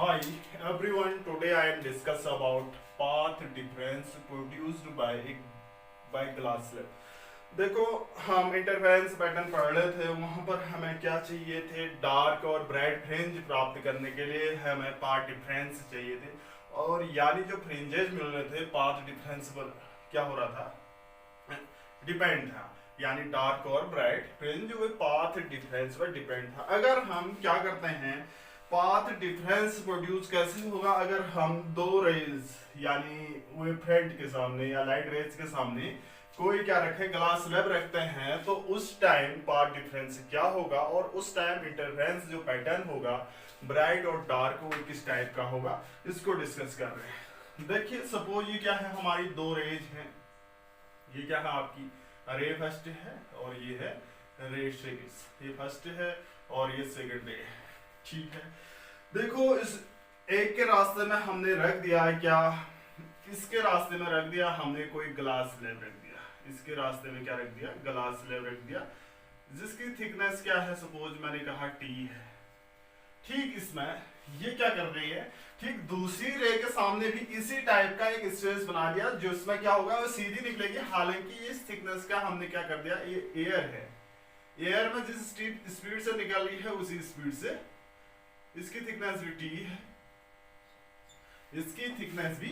Hi everyone, today I am discuss about path difference produced by glass slab. देखो हम interference pattern पढ़ रहे थे, वहां पर हमें क्या चाहिए थे, डार्क और ब्राइट फ्रिंज प्राप्त करने के लिए हमें पाथ डिफरेंस चाहिए थे। और यानी जो फ्रिंजेस मिल रहे थे पाथ डिफरेंस पर क्या हो रहा था, डिपेंड था। यानी डार्क और ब्राइट फ्रिंज वो पाथ डिफरेंस पर डिपेंड था। अगर हम क्या करते हैं, पाथ डिफरेंस प्रोड्यूस कैसे होगा, अगर हम दो रेज यानी वेवफ्रंट के सामने या लाइट रेज के सामने कोई क्या रखे, ग्लास स्लैब रखते हैं, तो उस टाइम पाथ डिफरेंस क्या होगा और उस टाइम इंटरफेरेंस जो पैटर्न होगा ब्राइट और डार्क वो किस टाइप का होगा, इसको डिस्कस कर रहे हैं। देखिए सपोज ये क्या है, हमारी दो रेज हैं। ये क्या है, आपकी रे फर्स्ट है और ये है रे सेकंड। ये फर्स्ट है और ये सेकंड रे है। ठीक है, देखो इस एक के रास्ते में हमने रख दिया है क्या, इसके रास्ते में रख दिया हमने कोई ग्लास स्लैब रख दिया। इसके रास्ते में क्या रख दिया, ग्लास स्लैब रख दिया, जिसकी थिकनेस क्या है, सपोज मैंने कहा टी है। ठीक इसमें ये क्या कर रही है, ठीक दूसरी रे के सामने भी इसी टाइप का एक स्पेस बना दिया, जो इसमें क्या होगा वो सीधी निकलेगी। हालांकि इस थिकनेस का हमने क्या कर दिया, ये एयर है, एयर में जिस स्पीड से निकल रही है उसी स्पीड से इसकी थिकनेस भी टी है, इसकी थिकनेस भी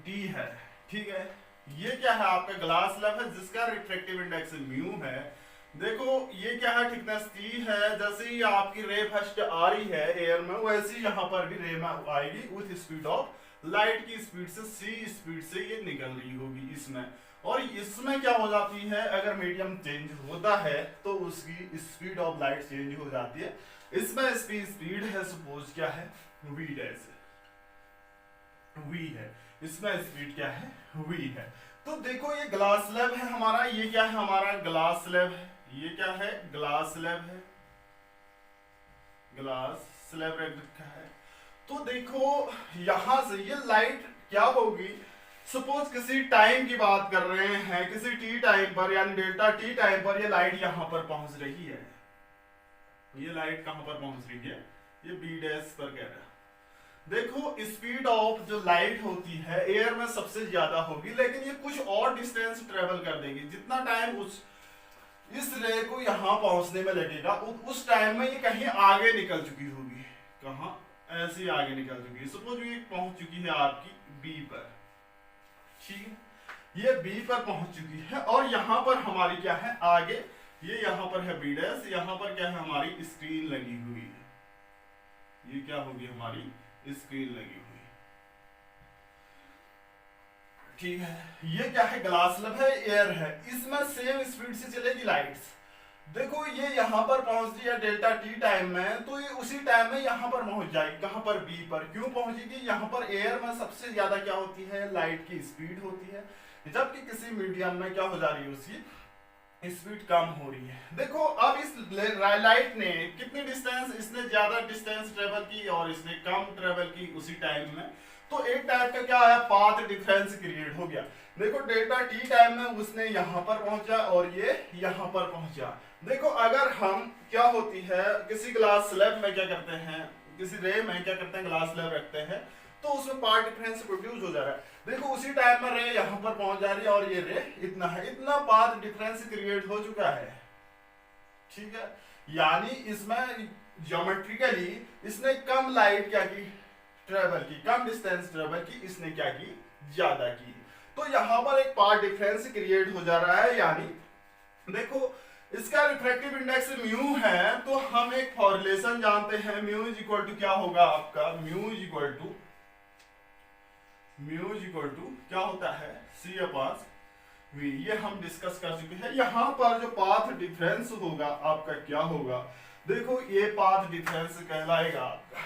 टी है। ठीक है, ये क्या है, आपका ग्लास स्लैब है जिसका रिफ्रैक्टिव इंडेक्स म्यू है। देखो ये क्या है, थिकनेस टी है। जैसे ही आपकी रे फर्स्ट आ रही है एयर में, वैसे ही यहाँ पर भी रे में आएगी विथ स्पीड ऑफ लाइट की स्पीड से, सी स्पीड से ये निकल रही होगी इसमें। और इसमें क्या हो जाती है, अगर मीडियम चेंज होता है तो उसकी स्पीड ऑफ लाइट चेंज हो जाती है। इसमें इसकी स्पीड है, सपोज क्या है, वी डैश वी है, इसमें स्पीड क्या है, वी है। तो देखो ये ग्लास स्लैब है हमारा, ये क्या है, हमारा ग्लास स्लैब है। ये क्या है, ग्लास स्लैब है, ग्लास स्लैब रख रखा है। तो देखो यहां से ये लाइट क्या होगी, सपोज किसी टाइम की बात कर रहे हैं, किसी टी टाइम पर यानी डेल्टा टी टाइम पर ये लाइट यहां पर पहुंच रही है। ये लाइट कहां पर पहुंच रही है, ये बी डैश पर कह रहा है। देखो स्पीड ऑफ जो लाइट होती है एयर में सबसे ज्यादा होगी, लेकिन ये कुछ और डिस्टेंस ट्रेवल कर देगी। जितना टाइम उस इस रे को यहां पहुंचने में लगेगा उस टाइम में ये कहीं आगे निकल चुकी होगी। कहां, ऐसे ही आगे निकल चुकी है। सपोज ये पहुंच चुकी है आपकी बी पर। ठीक है, ये बी पर पहुंच चुकी है और यहां पर हमारी क्या है आगे, ये यहां पर है बी डैश, यहां पर क्या है हमारी स्क्रीन लगी हुई है। ये क्या होगी, हमारी स्क्रीन लगी हुई। ठीक है, ये क्या है, ग्लास स्लैब है, एयर है, इसमें सेम स्पीड से चलेगी लाइट्स। देखो ये यहां पर पहुंच रही है डेल्टा टी टाइम में, तो ये उसी टाइम में यहां पर पहुंच जाएगी। कहां पर, बी पर। क्यों पहुंचेगी, यहां पर एयर में सबसे ज्यादा क्या होती है, लाइट की स्पीड होती है, जबकि किसी मीडियम में क्या हो जा रही है, उसकी स्पीड कम हो रही है। देखो अब इस लाइट ने कितनी डिस्टेंस, इसने ज्यादा डिस्टेंस ट्रेवल की और इसने कम ट्रेवल की उसी टाइम में, तो एक टाइप का क्या है, पाथ डिफरेंस क्रिएट हो गया। देखो डेल्टा टी टाइम में उसने यहां पर पहुंचा और ये यहां पर पहुंचा। देखो अगर हम क्या होती है, किसी ग्लास स्लैब में क्या करते हैं, किसी रे में क्या करते हैं, ग्लास स्लैब रखते हैं, तो उसमें पाथ डिफरेंस प्रोड्यूस हो जा रहा है। देखो उसी टाइम में रे यहां पर पहुंच जा रही है और ये रे इतना है, इतना पाथ डिफरेंस क्रिएट हो चुका है। ठीक है, यानी इसमें ज्योमेट्रिकली इसने कम लाइट क्या की, ट्रेवल की, कम डिस्टेंस ट्रेवल की, इसने क्या की, ज्यादा की। तो यहां पर एक पाथ डिफरेंस क्रिएट हो जा रहा है। यानी देखो इसका रिफ्रैक्टिव इंडेक्स म्यू है, तो हम एक फॉर्मुलेशन जानते हैं, म्यू इज इक्वल टू क्या होगा आपका, म्यू इज इक्वल टू क्या होता है, सी अपॉन वी। ये हम डिस्कस कर चुके हैं। यहां पर जो पाथ डिफरेंस होगा आपका क्या होगा, देखो ये पाथ डिफरेंस कहलाएगा आपका,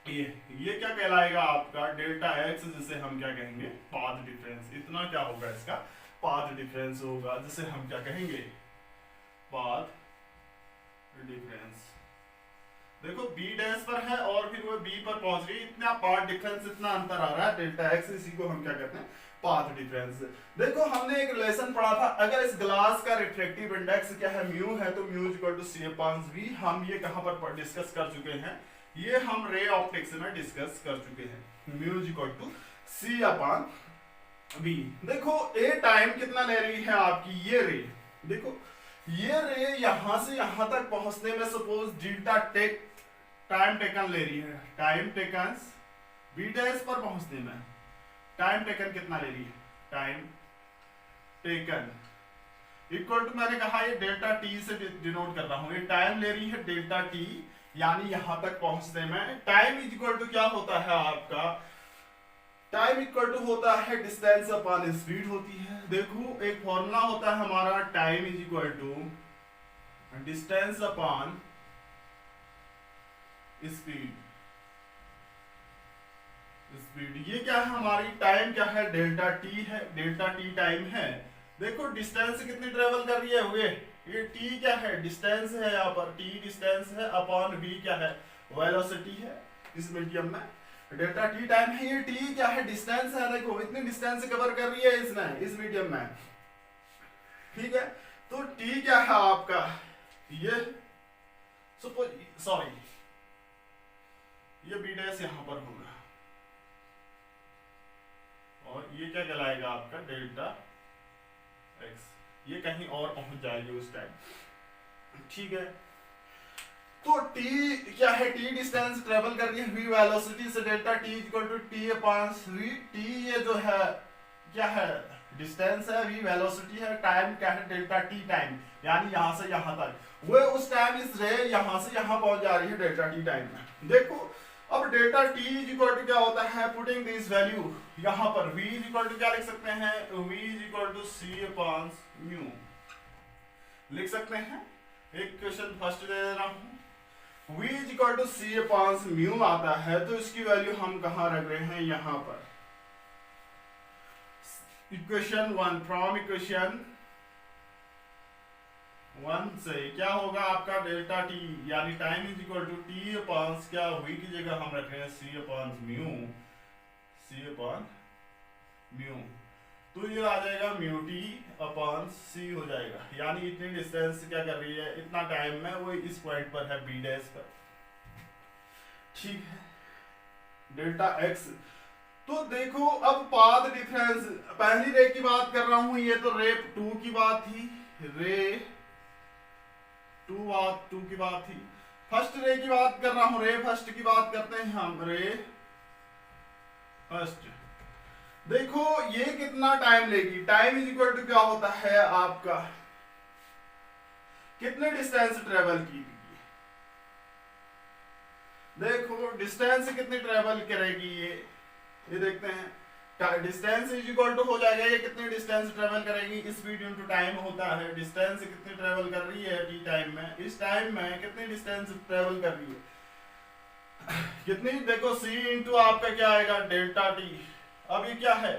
ये क्या कहलाएगा आपका, डेल्टा एक्स, जिसे हम क्या कहेंगे, पाथ डिफरेंस। इतना क्या होगा, इसका पाथ डिफरेंस होगा, जिसे हम क्या कहेंगे, पाथ डिफरेंस। देखो बी डैश पर है और फिर वो बी पर पहुंच रही है, इतना पाथ डिफरेंस, इतना अंतर आ रहा है, डेल्टा एक्स, इसी को हम क्या कहते हैं, पाथ डिफरेंस। देखो हमने एक रिलेशन पढ़ा था, अगर इस ग्लास का रिफ्रैक्टिव इंडेक्स क्या है, म्यू है, तो mu equal to c upon v. हम ये कहां पर डिस्कस कर चुके हैं, ये हम रे ऑप्टिक्स में डिस्कस कर चुके हैं। Mu is equal to c upon b. देखो ए टाइम कितना ले रही है आपकी ये रे, देखो ये रे यहां से यहां तक पहुंचने में सपोज डेल्टा टाइम टेकन ले रही है, टाइम टेकन बी डैश पर पहुंचने में टाइम टेकन कितना ले रही है, टाइम टेकन इक्वल टू मैंने कहा ये डेल्टा टी से डिनोट कर रहा हूं, ये टाइम ले रही है डेल्टा टी, यानी यहां तक पहुंचने में टाइम इज इक्वल टू क्या होता है आपका, टाइम इक्वल टू होता है डिस्टेंस अपॉन स्पीड होती है। देखो एक फॉर्मूला होता है हमारा, time is equal to distance upon speed. ये क्या है हमारी, टाइम क्या है, डेल्टा टी है, डेल्टा टी टाइम है। देखो डिस्टेंस कितनी ट्रेवल कर रही है हुए, ये टी क्या है, डिस्टेंस है, यहाँ पर टी डिस्टेंस है, अपॉन वी क्या है, वेलोसिटी है इस मीडियम में, डेल्टा टी टाइम है, ये टी क्या है, डिस्टेंस है। देखो इतनी डिस्टेंस कवर कर रही है इसने इस मीडियम में, ठीक है। तो टी क्या है आपका, ये सपोज सॉरी ये बी डैश यहां पर होगा और ये क्या कहलाएगा आपका डेल्टा एक्स, ये कहीं और पहुंच जाएगी उस टाइम, ठीक है। तो t क्या है, t डिस्टेंस ट्रेवल कर रही है v वेलोसिटी से, delta t equal to t upon v। t ये जो है क्या है, डिस्टेंस है, v वेलोसिटी है, टाइम क्या है, डेल्टा t टाइम, यानी यहां से यहां तक, वो उस टाइम इस रे यहां से यहां पहुंच जा रही है डेल्टा t टाइम में। देखो अब delta t is equal to क्या होता है, पुटिंग दिस वैल्यू यहां पर, v इज इक्वल टू क्या लिख सकते हैं, v is equal to c upon mu लिख सकते हैं। एक क्वेश्चन फर्स्ट दे रहा हूं, v is equal to c upon mu आता है, तो इसकी वैल्यू हम कहां रख रहे हैं, यहां पर। इक्वेशन 1 फ्रॉम इक्वेशन 1 से क्या होगा आपका, डेल्टा टी यानी time is equal to t upon क्या, v की जगह हम रख रहे हैं c upon mu, c upon mu, तो ये आ जाएगा म्यू टी अपॉन c हो जाएगा, यानी इतनी डिस्टेंस क्या कर रही है, इतना टाइम में वो इस पॉइंट पर है बी डैश पर, ठीक है, डेल्टा एक्स। तो देखो अब पाथ डिफरेंस, पहली रे की बात कर रहा हूं, ये तो रे 2 की बात थी, रे 2 की बात थी। फर्स्ट रे की बात कर रहा हूं, रे फर्स्ट की बात करते हैं हम, रे फर्स्ट। देखो ये कितना टाइम लेगी, टाइम इज इक्वल टू क्या होता है आपका, कितने डिस्टेंस ट्रेवल की, देखो डिस्टेंस कितनी ट्रेवल करेगी ये देखते हैं, डिस्टेंस इज इक्वल टू हो जाएगा, ये कितनी डिस्टेंस ट्रेवल करेगी, स्पीड इनटू टाइम होता है, डिस्टेंस कितनी ट्रेवल कर रही है टी टाइम में, इस टाइम में कितनी डिस्टेंस ट्रेवल कर रही है कितनी, देखो c इनटू आपका क्या आएगा, डेल्टा टी। अब ये क्या है,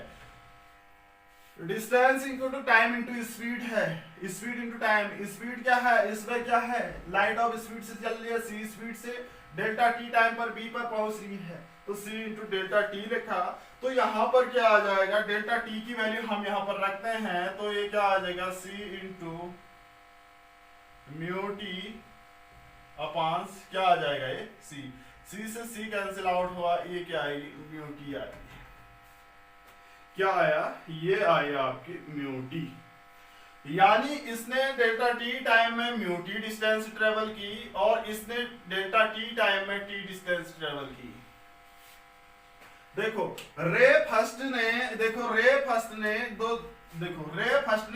distance into time into speed है, स्पीड इनटू टाइम, स्पीड क्या है, इसमें क्या है, लाइट ऑफ स्पीड से चल रही है, c स्पीड से डेल्टा टी टाइम पर b पर पहुंच रही है, तो c इंटू डेल्टा टी लिखा। तो यहाँ पर क्या आ जाएगा, डेल्टा टी की वैल्यू हम यहाँ पर रखते हैं, तो ये क्या आ जाएगा, c into mu T upon क्या आ जाएगा, ये c से c कैंसिल आउट हुआ, ये क्या आएगी, म्यू टी आएगी, क्या आया, ये आया आपकी म्यू टी, यानी इसने डेल्टा टी टाइम में म्यू टी डिस्टेंस ट्रेवल की और इसने डेल्टा टी टाइम में टी डिस्टेंस ट्रेवल की। देखो रे फर्स्ट ने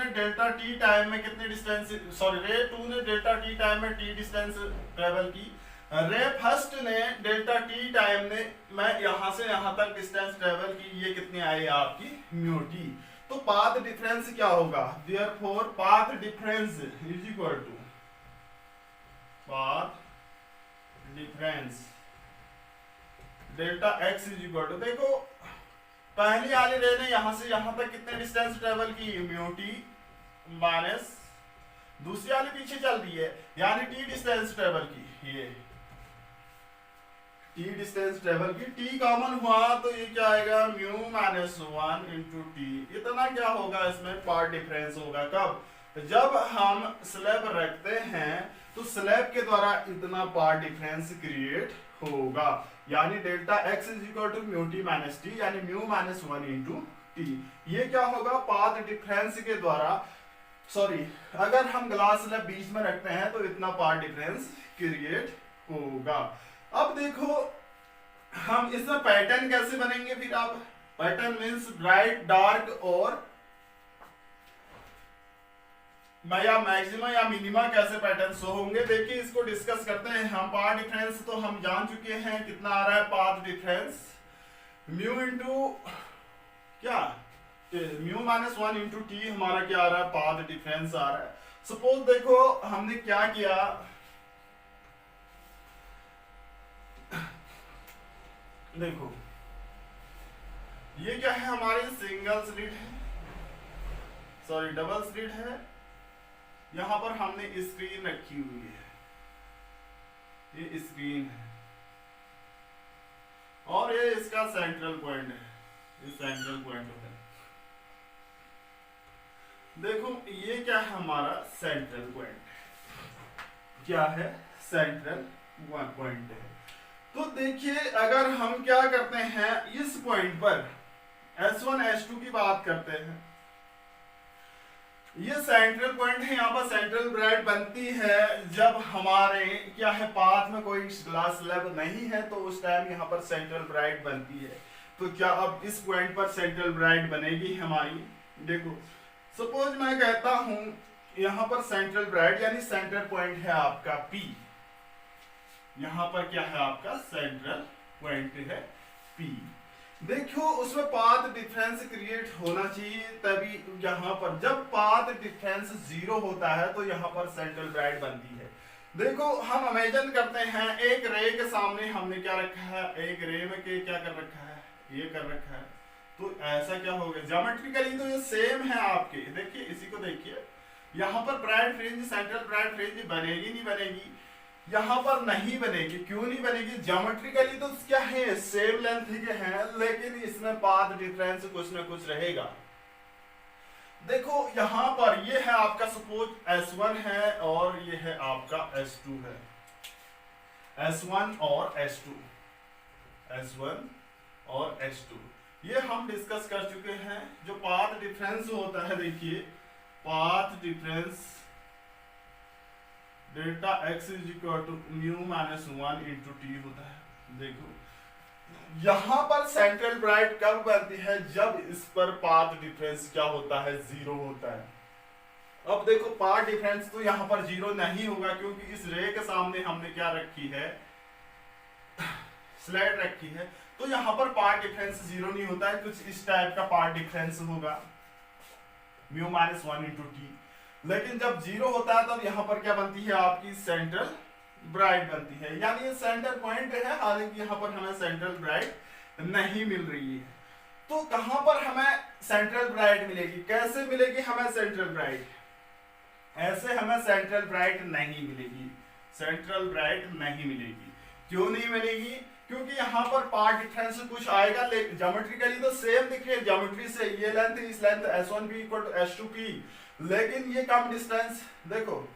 डेल्टा टी टाइम में कितने डिस्टेंस, सॉरी रे 2 ने डेल्टा टी टाइम में टी डिस्टेंस ट्रेवल की, रे फर्स्ट ने डेल्टा टी टाइम ने मैं यहां से यहां तक डिस्टेंस ट्रेवल की, ये कितनी आई आपकी, म्यू टी। तो पाथ डिफरेंस क्या होगा, therefore path difference is equal to path difference delta x is equal to, देखो पहली वाली रे ने यहां से यहां तक कितने डिस्टेंस ट्रेवल की, म्यू टी माइनस दूसरी वाली पीछे चल रही है, यानी टी डिस्टेंस ट्रेवल की, ये टी डिस्टेंस ट्रेवल की, टी कॉमन हुआ तो ये क्या आएगा, म्यू माइनस 1 इंटू टी, इतना क्या होगा इसमें पाथ डिफरेंस होगा, कब, जब हम स्लैब रखते हैं तो स्लैब के द्वारा इतना पाथ डिफरेंस क्रिएट होगा, यानी delta x is equal to mu t minus t, यानी म्यू माइनस 1 इंटू टी। ये क्या होगा, पाथ डिफरेंस के द्वारा, सॉरी, अगर हम ग्लास स्लैब बीच में रखते हैं तो इतना पाथ डिफरेंस क्रिएट होगा। अब देखो हम इसमें पैटर्न कैसे बनेंगे, फिर आप पैटर्न मीन्स ब्राइट डार्क और या मैक्सिमा या मिनिमा कैसे पैटर्न शो होंगे, देखिए इसको डिस्कस करते हैं हम। पाथ डिफरेंस तो हम जान चुके हैं कितना आ रहा है, पाथ डिफरेंस म्यू इंटू क्या, म्यू माइनस 1 इंटू टी हमारा क्या आ रहा है, पाथ डिफरेंस आ रहा है। सपोज देखो हमने क्या किया, देखो ये क्या है, हमारी सिंगल स्लिट है, सॉरी डबल स्लिट है, यहां पर हमने स्क्रीन रखी हुई है, ये स्क्रीन है और ये इसका सेंट्रल पॉइंट है, ये सेंट्रल पॉइंट है। देखो ये क्या है, हमारा सेंट्रल पॉइंट क्या है, सेंट्रल पॉइंट है। तो देखिए अगर हम क्या करते हैं, इस पॉइंट पर S1 S2 की बात करते हैं, ये सेंट्रल पॉइंट है, यहाँ पर सेंट्रल ब्राइट बनती है जब हमारे क्या है, पाथ में कोई ग्लास स्लैब नहीं है, तो उस टाइम यहाँ पर सेंट्रल ब्राइट बनती है। तो क्या अब इस पॉइंट पर सेंट्रल ब्राइट बनेगी हमारी, देखो सपोज मैं कहता हूं यहाँ पर सेंट्रल ब्राइट यानी सेंटर पॉइंट है आपका P, यहाँ पर क्या है आपका सेंट्रल पॉइंट है P। देखो उसमें पाथ डिफरेंस क्रिएट होना चाहिए, तभी यहाँ पर जब पाथ डिफरेंस 0 होता है तो यहाँ पर सेंट्रल ब्राइट बनती है। देखो हम इमेजिन करते हैं एक रे के सामने हमने क्या रखा है, एक रे में के क्या कर रखा है, ये कर रखा है, तो ऐसा क्या होगा, ज्योमेट्रिकली तो ये सेम है आपके, देखिए इसी को देखिए, यहाँ पर bright fringe central bright fringe बनेगी नहीं बनेगी, यहाँ पर नहीं बनेगी, क्यों नहीं बनेगी, ज्योमेट्रिकली तो क्या है सेम लेंथ के हैं, लेकिन इसमें पाथ डिफरेंस कुछ ना कुछ रहेगा। देखो यहाँ पर ये है आपका सपोज S1 है और ये है आपका S2 है, S1 और S2, S1 और S2 ये हम डिस्कस कर चुके हैं। जो पाथ डिफरेंस होता है, देखिए path difference delta x is equal to mu minus 1 into t होता है। देखो यहां पर सेंट्रल ब्राइट कब बनती है, जब इस पर पाथ डिफरेंस क्या होता है, 0 होता है। अब देखो पाथ डिफरेंस तो यहां पर 0 नहीं होगा, क्योंकि इस रे के सामने हमने क्या रखी है, स्लाइड रखी है, तो यहां पर पाथ डिफरेंस 0 नहीं होता है, कुछ इस टाइप का पाथ डिफरेंस होगा म्यू माइनस 1 इंटू टी। लेकिन जब 0 होता है तब यहां पर क्या बनती है आपकी सेंट्रल ब्राइट बनती है, यानी ये सेंटर पॉइंट है, हालांकि यहाँ पर हमें सेंट्रल ब्राइट नहीं मिल रही है। तो कहां पर हमें सेंट्रल ब्राइट मिलेगी, कैसे मिलेगी हमें सेंट्रल ब्राइट, ऐसे हमें सेंट्रल ब्राइट नहीं मिलेगी, सेंट्रल ब्राइट नहीं मिलेगी। क्यों नहीं मिलेगी, क्योंकि यहाँ पर पाथ डिफरेंस कुछ आएगा, लेकिन ज्योमेट्रिकली तो सेम दिख रही है, ज्योमेट्री से ये लेंथ इस length S1P equal to S2P, लेकिन ये कम डिस्टेंस, देखो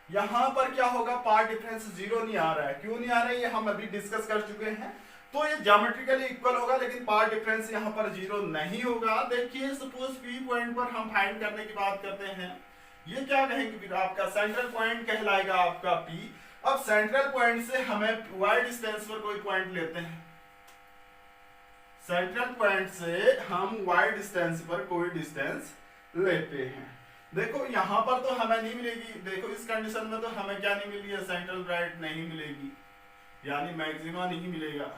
यहाँ पर क्या होगा, पाथ डिफरेंस 0 नहीं आ रहा है, क्यों नहीं आ रहा है ये हम अभी डिस्कस कर चुके हैं। तो ये ज्योमेट्रिकली इक्वल होगा, लेकिन पाथ डिफरेंस यहाँ पर 0 नहीं होगा। देखिए सपोज P पॉइंट पर हम फाइंड करने की बात करते हैं, ये क्या कहेंगे, फिर आपका सेंट्रल पॉइंट कहलाएगा आपका P। अब सेंट्रल पॉइंट से हमें वाई डिस्टेंस पर कोई पॉइंट लेते हैं, सेंट्रल पॉइंट से हम वाई डिस्टेंस पर कोई डिस्टेंस लेते हैं। देखो यहाँ पर तो हमें नहीं मिलेगी, देखो इस कंडीशन में तो हमें क्या नहीं मिली है, सेंट्रल ब्राइट नहीं मिलेगी, यानी मैक्सिमा नहीं मिलेगा,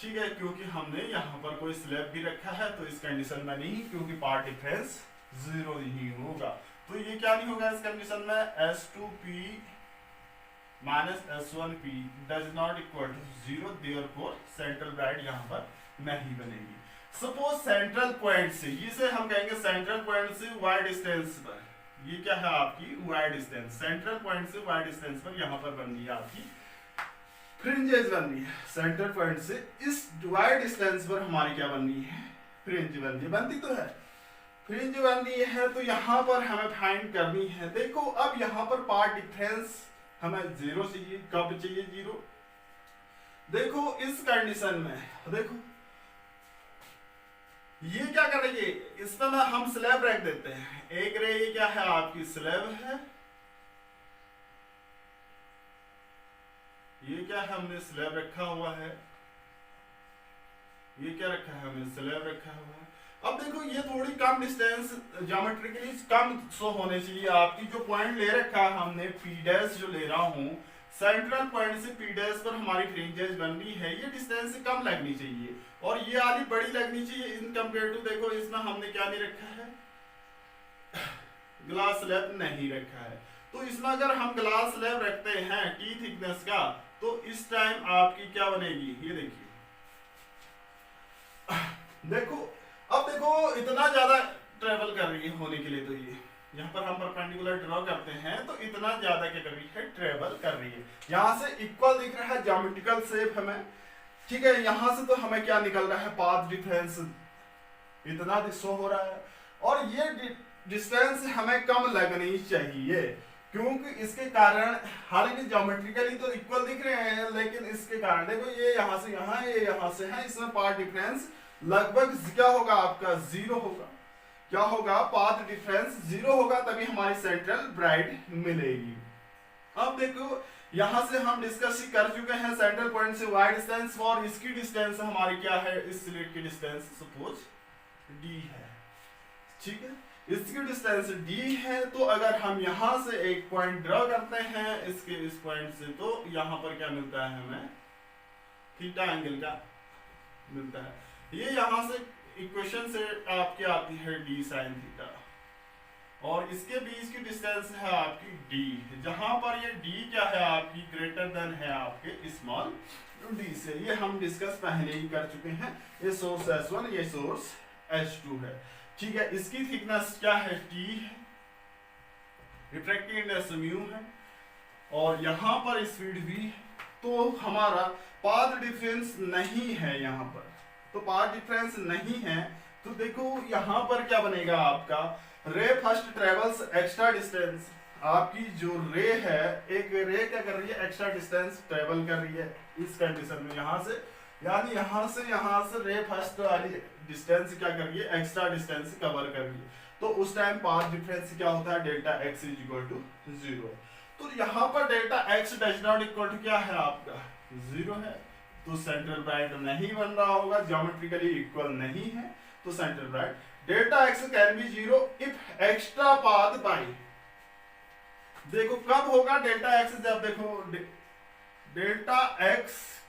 ठीक है, क्योंकि हमने यहाँ पर कोई स्लैब भी रखा है, तो इस कंडीशन में नहीं, क्योंकि पाथ डिफरेंस 0 ही होगा। तो ये क्या नहीं होगा इस कंडीशन में, S2P minus S1P does not equal to 0, therefore central bright यहाँ पर नहीं बनेगी। सपोज सेंट्रल पॉइंट से, इसे हम कहेंगे सेंट्रल पॉइंट से वाई डिस्टेंस पर, ये क्या है आपकी वाई डिस्टेंस, सेंट्रल पॉइंट से वाई डिस्टेंस पर यहाँ पर बन रही है आपकी फ्रिंजेस बन रही है, सेंट्रल पॉइंट से इस वाई डिस्टेंस पर हमारी क्या बन रही है, फ्रिंज बन रही है, बनती तो है। फ्रिंज बन दी है तो यहाँ पर हमें फाइंड करनी है। देखो अब यहाँ पर पाथ डिफरेंस हमें 0 चाहिए। कब चाहिए 0? देखो इस कंडीशन में देखो ये क्या करेंगे, इसमें ना हम स्लैब रख देते हैं। एक रे ये क्या है आपकी स्लैब है, ये क्या है हमने स्लैब रखा हुआ है, ये क्या रखा है हमने स्लैब रखा हुआ है। अब देखो ये थोड़ी कम डिस्टेंस ज्योमेट्रिकली कम शो होने चाहिए। आपकी जो पॉइंट ले रखा है हमने पी डैश जो ले रहा हूँ, सेंट्रल पॉइंट से पी डैश पर हमारी फ्रिंजेस बन रही है, ये डिस्टेंस से कम लगनी चाहिए और ये वाली बड़ी लगनी चाहिए इन कंपेयर टू। देखो इसमें हमने क्या नहीं रखा है, ग्लास स्लैब नहीं रखा है। तो इसमें अगर हम ग्लास स्लैब रखते हैं टी थिकनेस का तो इस टाइम आपकी क्या बनेगी, ये देखिए। देखो अब देखो इतना ज्यादा ट्रेवल कर रही है होने के लिए, तो ये यहाँ पर हम परपेंडिकुलर ड्रॉ करते हैं तो इतना ज्यादा क्या कर रही है, ट्रेवल कर रही है। यहाँ से इक्वल दिख रहा है ज्योमेट्रिकल शेप हमें, ठीक है। यहाँ से तो हमें क्या निकल रहा है, पाथ डिफरेंस इतना शो हो रहा है और ये डिस्टेंस हमें कम लगनी चाहिए क्योंकि इसके कारण हालांकि ज्योमेट्रिकली तो इक्वल दिख रहे हैं लेकिन इसके कारण देखो ये यहाँ से यहाँ, ये यहाँ से है, इसमें पाथ डिफरेंस लगभग क्या होगा आपका 0 होगा। क्या होगा, पाथ डिफरेंस 0 होगा, तभी हमारी सेंट्रल ब्राइट मिलेगी। अब देखो यहां से हम डिस्कस कर चुके हैं सेंट्रल पॉइंट से वाई डिस्टेंस और इसकी डिस्टेंस हमारी क्या है, इस स्लिट की डिस्टेंस सपोज d है, ठीक है। इसकी डिस्टेंस d है तो अगर हम यहां से एक पॉइंट ड्रॉ करते हैं इसके इस पॉइंट से तो यहां पर क्या मिलता है हमें, थीटा एंगल का मिलता है। ये यहां से इक्वेशन से आपकी आती है d sin थीटा और इसके बीच की डिस्टेंस है आपकी d, जहां पर ये d क्या है आपकी ग्रेटर देन है आपके स्मॉल d से। ये हम डिस्कस पहले ही कर चुके हैं। ये सोर्स S1 ये सोर्स S2 है, ठीक है। इसकी थिकनेस क्या है, t है, रिफ्रैक्टिव इंडेक्स म्यू है और यहां पर स्पीड v है। तो हमारा पाथ डिफरेंस नहीं है यहाँ पर, तो पाथ डिफरेंस नहीं है तो देखो यहाँ पर क्या बनेगा आपका, रे फर्स्ट ट्रेवल्स एक्स्ट्रा डिस्टेंस। आपकी जो रे है, एक रे क्या कर रही है, एक्स्ट्रा डिस्टेंस ट्रेवल कर रही है इस कंडीशन में। यहाँ से यानी यहाँ से रे फर्स्ट वाली डिस्टेंस क्या कर रही है, एक्स्ट्रा डिस्टेंस कवर कर रही है। तो उस टाइम पाथ डिफरेंस क्या होता है, delta x is equal to 0। तो यहाँ पर delta x does not equal to क्या है आपका 0 है, तो सेंट्रल ब्राइट नहीं बन रहा होगा, ज्योमेट्रिकली इक्वल नहीं है तो central bright. Delta x can be 0 if extra path by, देखो कब होगा डेल्टा x, जब देखो डेल्टा x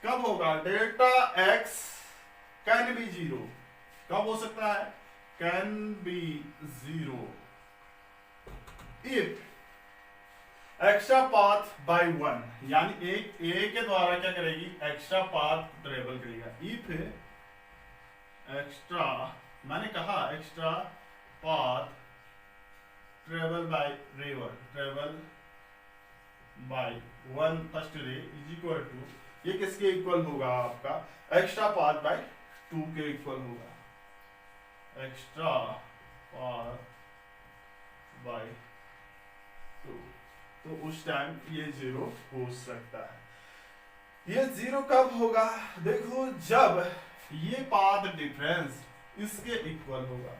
कब होगा, डेल्टा x कैन बी 0 कब हो सकता है, can be 0 if extra path by 1, यानी एक ए के द्वारा क्या करेगी, एक्स्ट्रा पाथ ट्रेवल करेगा। इफ एक्स्ट्रा, मैंने कहा extra path travel by ray 1, travel by 1 first ray is equal to, ये किसके इक्वल होगा आपका, एक्स्ट्रा पाथ बाय 2 के इक्वल होगा, एक्स्ट्रा पाथ बाय 2। तो उस टाइम ये 0 हो सकता है। ये 0 कब होगा, देखो जब ये पाथ डिफरेंस इसके इक्वल होगा।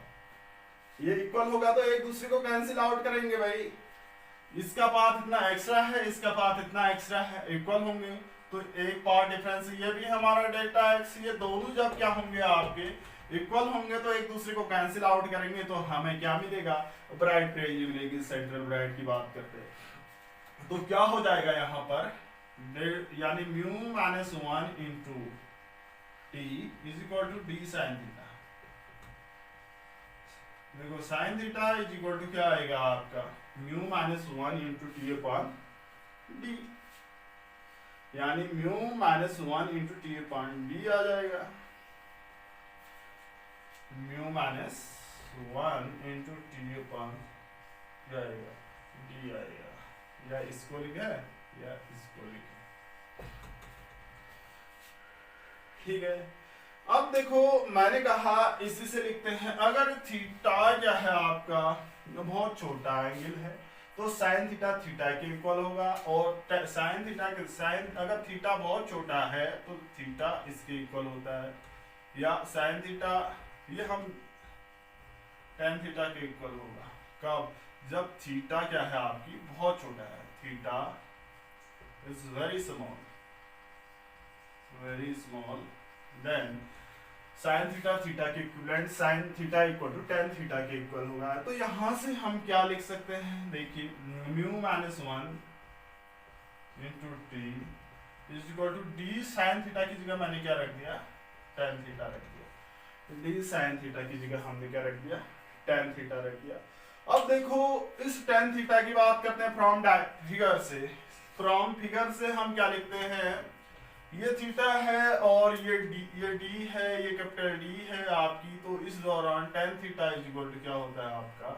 ये इक्वल होगा तो एक दूसरे को कैंसिल आउट करेंगे भाई, इसका पाथ इतना एक्स्ट्रा है, इसका पाथ इतना एक्स्ट्रा है, इक्वल होंगे तो एक पाथ डिफरेंस ये भी हमारा डेल्टा x, ये दोनों जब क्या होंगे आपके इक्वल होंगे तो एक दूसरे को कैंसिल आउट करेंगे तो हमें क्या मिलेगा, ब्राइट फ्रिंज मिलेगी। सेंट्रल ब्राइट की बात करते हैं तो क्या हो जाएगा यहाँ पर, यानी mu minus 1 into T is equal to D sine theta. देखो sine theta is equal to क्या आएगा आपका, mu minus 1 into T upon D, यानी mu minus 1 into T upon D आ जाएगा। Mu minus 1 into T upon क्या आएगा, D आएगा। या इसको लिखा है या इसको लिखा, ठीक है। अब देखो मैंने कहा इसी से लिखते हैं, अगर थीटा क्या है आपका बहुत छोटा एंगल है तो साइन थीटा थीटा के इक्वल होगा, और साइन थीटा के साइन अगर थीटा बहुत छोटा है तो थीटा इसके इक्वल होता है, या साइन थीटा ये हम टेन थीटा के इक्वल होगा। कब? जब थीटा क्या है आपकी बहुत छोटा है, theta is very small then sine theta theta के equivalent sine theta equal to tan theta के इक्वल होगा। तो यहां से हम क्या लिख सकते हैं, देखिए mu minus 1 into T is equal to D sine theta की जगह मैंने क्या रख दिया, टेन थीटा रख दिया। डी साइन थीटा की जगह हमने क्या रख दिया, टेन थीटा रख दिया। अब देखो इस टेन थीटा की बात करते हैं फ्रॉम फिगर से। फ्रॉम फिगर से हम क्या लिखते हैं, ये थीटा है और ये डी है, ये कैपिटल डी है आपकी। तो इस दौरान tan theta is equal to क्या होता है आपका,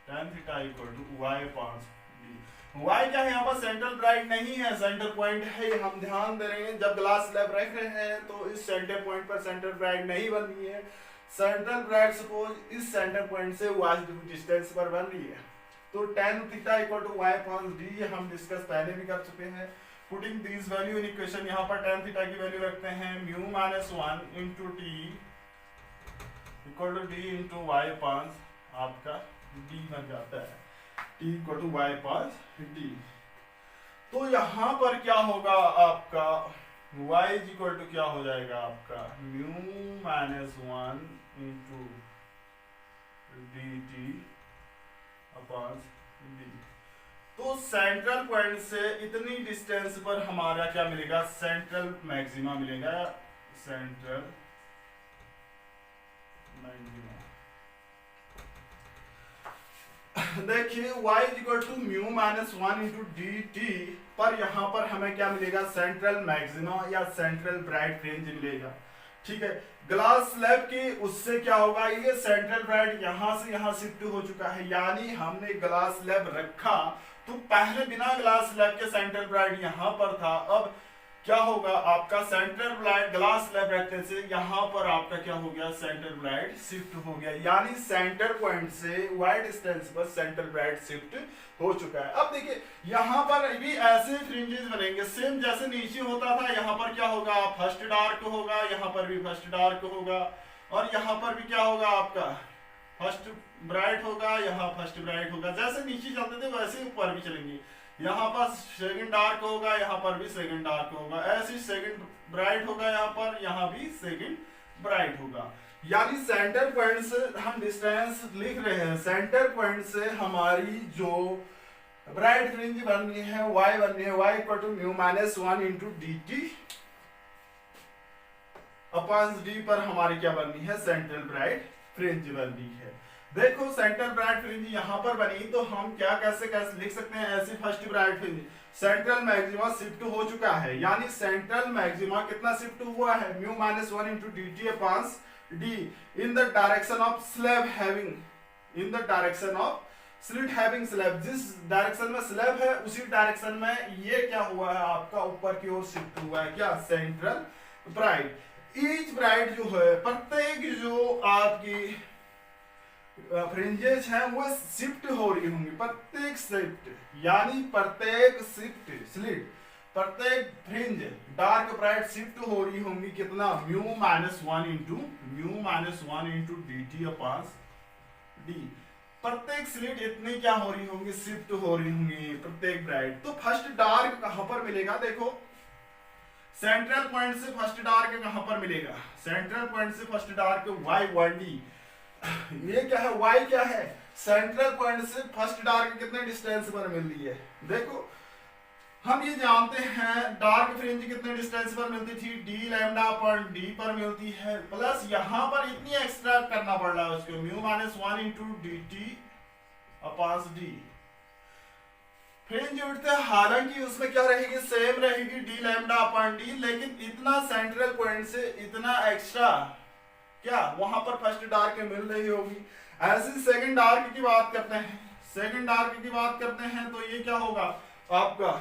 tan theta equal to Y pass d. Y क्या है यहाँ पर, सेंट्रल ब्राइट नहीं है, सेंटर पॉइंट है। हम ध्यान दे रहे हैं जब ग्लास स्लैब रख रहे हैं तो इस सेंटर पॉइंट पर सेंटर ब्राइट नहीं बन रही है। सेंट्रल ब्राइट सपोज इस सेंटर पॉइंट से वाई डिस्टेंस पर बन रही है। तो tan theta equal to Y pass D हम डिस्कस पहले भी कर चुके हैं। Putting this value in equation, यहाँ पर टेन थीटा की वैल्यू रखते हैं mu minus 1 into T equal to D into Y pass आपका डी बन जाता है, T equal to Y pass d. तो यहाँ पर क्या होगा आपका, y इज इक्वल टू क्या हो जाएगा आपका mu minus 1 into d t upon d. तो सेंट्रल पॉइंट से इतनी डिस्टेंस पर हमारा क्या मिलेगा, सेंट्रल मैक्सिमा मिलेगा, सेंट्रल मैक्सिमा। देखिए y is equal to mu minus 1 into d t पर यहाँ पर हमें क्या मिलेगा, सेंट्रल मैक्सिमा या सेंट्रल ब्राइट फ्रिंज मिलेगा। ठीक है, ग्लास स्लैब के उससे क्या होगा, ये सेंट्रल ब्राइट यहाँ से यहाँ शिफ्ट हो चुका है, यानी हमने ग्लास स्लैब रखा तो पहले बिना ग्लास स्लैब के सेंट्रल ब्राइट यहाँ पर था। अब क्या होगा आपका, सेंट्रल ब्राइट ग्लास स्लैब रखने से यहाँ पर आपका क्या हो गया, सेंट्रल ब्राइट शिफ्ट हो गया, यानी सेंटर पॉइंट से वाई डिस्टेंस पर सेंट्रल ब्राइट शिफ्ट हो चुका है। अब देखिए यहाँ पर भी ऐसे फ्रिंजेस बनेंगे सेम जैसे नीचे होता था। यहाँ पर क्या होगा, फर्स्ट डार्क होगा, यहाँ पर भी फर्स्ट डार्क होगा, और यहाँ पर भी क्या होगा आपका फर्स्ट ब्राइट होगा, यहाँ फर्स्ट ब्राइट होगा। जैसे नीचे चलते थे वैसे ही ऊपर भी चलेंगे। यहाँ पर सेकंड डार्क होगा, यहाँ पर भी सेकंड डार्क होगा, ऐसे सेकंड ब्राइट होगा, यहाँ भी सेकंड ब्राइट होगा। यानी सेंटर पॉइंट से हम डिस्टेंस लिख रहे हैं, सेंटर पॉइंट से हमारी जो ब्राइट फ्रिंज बन रही है y बन रही है y equal to mu minus 1 into d t upon d पर हमारी क्या बन रही है, सेंट्रल ब्राइट फ्रिंज बन रही है। देखो सेंट्रल ब्राइट फ्रिंज यहाँ पर बनी तो हम क्या कैसे लिख सकते हैं, ऐसी first bright fringe central maxima shift हो चुका है, यानी सेंट्रल मैक्सिमा कितना शिफ्ट हुआ है, mu minus 1 into d t upon D in the direction of slab having, in the direction of slit having slab. जिस डायरेक्शन में स्लैब है उसी डायरेक्शन में ये क्या हुआ है आपका ऊपर की ओर शिफ्ट हुआ है, क्या, सेंट्रल ब्राइट। ईच ब्राइट जो है, प्रत्येक जो आपकी फ्रिंजेस हैं वो शिफ्ट हो रही होंगी, प्रत्येक शिफ्ट यानी प्रत्येक शिफ्ट स्लिट प्रत्येक फ्रिंज डार्क ब्राइट शिफ्ट हो रही होंगी कितना, mu minus 1 into d t upon D. प्रत्येक स्लिट इतनी क्या हो रही होंगी, शिफ्ट हो रही होंगी प्रत्येक ब्राइट। तो फर्स्ट डार्क कहां पर मिलेगा, देखो सेंट्रल पॉइंट से फर्स्ट डार्क कहां पर मिलेगा, सेंट्रल पॉइंट से फर्स्ट डार्क y1d। ये क्या है, y क्या है, सेंट्रल पॉइंट से फर्स्ट डार्क कितने डिस्टेंस पर मिल रही है। देखो हम ये जानते हैं डार्क फ्रिंज कितने डिस्टेंस पर मिलती थी, डी लैम्डा अपॉन डी पर मिलती है, प्लस यहाँ पर इतनी एक्स्ट्रा करना पड़ रहा है उसको, mu minus 1 into d t upon D. Fringe width हालांकि उसमें क्या रहेगी, सेम रहेगी, डी लैम्डा अपॉन डी, लेकिन इतना सेंट्रल पॉइंट से इतना एक्स्ट्रा क्या वहां पर फर्स्ट डार्क मिल रही होगी। ऐसे सेकंड डार्क की बात करते हैं, सेकंड डार्क की बात करते हैं तो ये क्या होगा आपका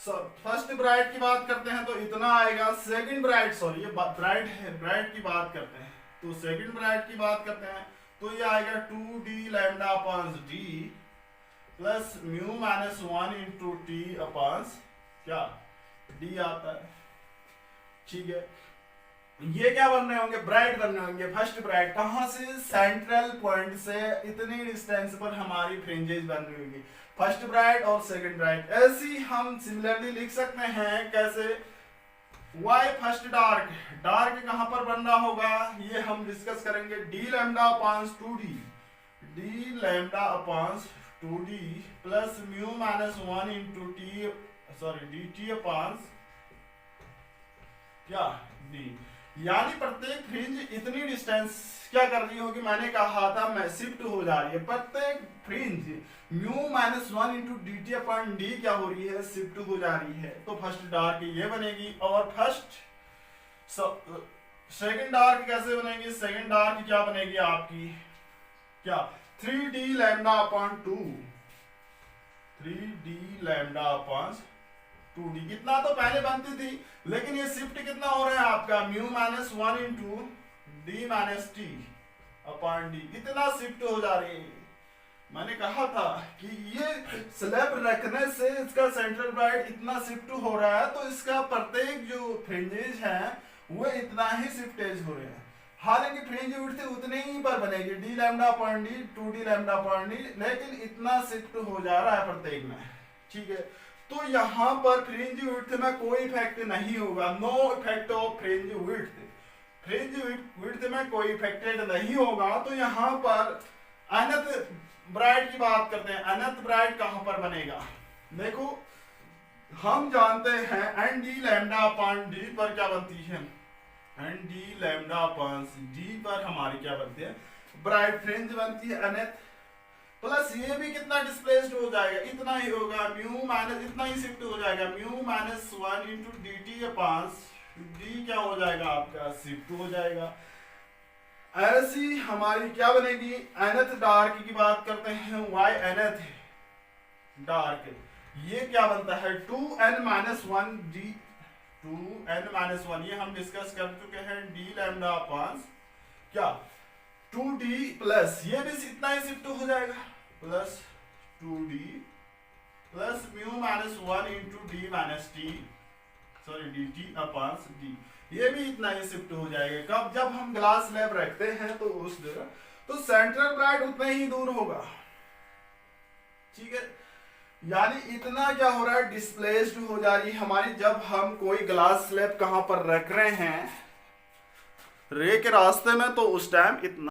फर्स्ट ब्राइट की बात करते हैं तो इतना आएगा। सेकंड ब्राइट, सॉरी ये ब्राइट है, ब्राइट की बात करते हैं तो सेकंड ब्राइट की बात करते हैं तो ये आएगा 2d lambda upon d plus mu minus 1 into T upon क्या d आता है। ठीक है, ये क्या बन रहे होंगे, ब्राइट बन रहे होंगे। फर्स्ट ब्राइट कहां से, सेंट्रल पॉइंट से इतनी डिस्टेंस पर हमारी फ्रिंजेस बन रही होगी, फर्स्ट ब्राइट और सेकंड ब्राइट। ऐसी हम सिमिलरली लिख सकते हैं कैसे, वाई फर्स्ट डार्क, डार्क कहां पर बन रहा होगा ये हम डिस्कस करेंगे। D lambda upon 2d, D lambda upon 2d plus mu minus 1 into T, sorry D t upon क्या डी, यानी प्रत्येक फ्रिंज इतनी डिस्टेंस क्या कर रही होगी, मैंने कहा था मैं शिफ्ट हो जा रही है। प्रत्येक fringe mu minus 1 into d t upon D क्या हो रही है, शिफ्ट हो जा रही है। तो फर्स्ट डार्क ये बनेगी और फर्स्ट सेकंड डार्क कैसे बनेगी, सेकंड डार्क क्या बनेगी आपकी, क्या 3d lambda upon 2, 3d lambda upon 2d। कितना तो पहले बनती थी, लेकिन ये शिफ्ट कितना हो रहा है आपका, mu minus 1 into D minus T upon D, इतना शिफ्ट हो जा रही है। मैंने कहा था कि ये स्लैब रखने से इसका सेंट्रल ब्राइट इतना शिफ्ट हो रहा है, तो इसका प्रत्येक जो फ्रिंजेज हैं वो इतना ही शिफ्टेज हो रहे हैं। हालांकि फ्रिंज विड्थ उतने ही पर बनेगी, D lambda upon D, 2d lambda upon D, लेकिन इतना शिफ्ट हो जा रहा है प्रत्येक में। ठीक है, तो यहाँ पर फ्रिंज विड्थ में कोई इफेक्ट नहीं होगा, no effect of fringe width, fringe width में कोई इफेक्टेड नहीं होगा। तो यहाँ पर अनंत ब्राइट की बात करते हैं, अनंत ब्राइट कहां पर बनेगा, देखो हम जानते हैं n d lambda upon d पर क्या बनती है, n d lambda upon d पर हमारी क्या बनती है, ब्राइट फ्रिंज बनती है अनंत। प्लस ये भी कितना डिस्प्लेस्ड हो जाएगा, इतना ही होगा, म्यू माइनस इतना ही शिफ्ट हो जाएगा, mu minus 1 into d t upon D क्या हो जाएगा आपका, शिफ्ट हो जाएगा। ऐसी हमारी क्या बनेगी, एनथ डार्क की बात करते हैं, वाई एनथ डार्क, ये क्या बनता है 2n minus 1 D, 2n minus 1, ये हम डिस्कस कर चुके हैं, डी लैम्डा अपॉन क्या 2d प्लस ये भी इतना ही शिफ्ट हो जाएगा, plus 2d plus mu minus 1 into D minus T, sorry D t upon D, ये भी इतना ही शिफ्ट हो जाएगा। कब, जब हम ग्लास स्लैब रखते हैं तो उस जगह, तो सेंट्रल ब्राइट उतना ही दूर होगा। ठीक है, यानी इतना क्या हो रहा है, डिस्प्लेस्ड हो जा रही है हमारी। जब हम कोई ग्लास स्लैब कहां पर रख रहे हैं रे के रास्ते में, तो उस टाइम इतना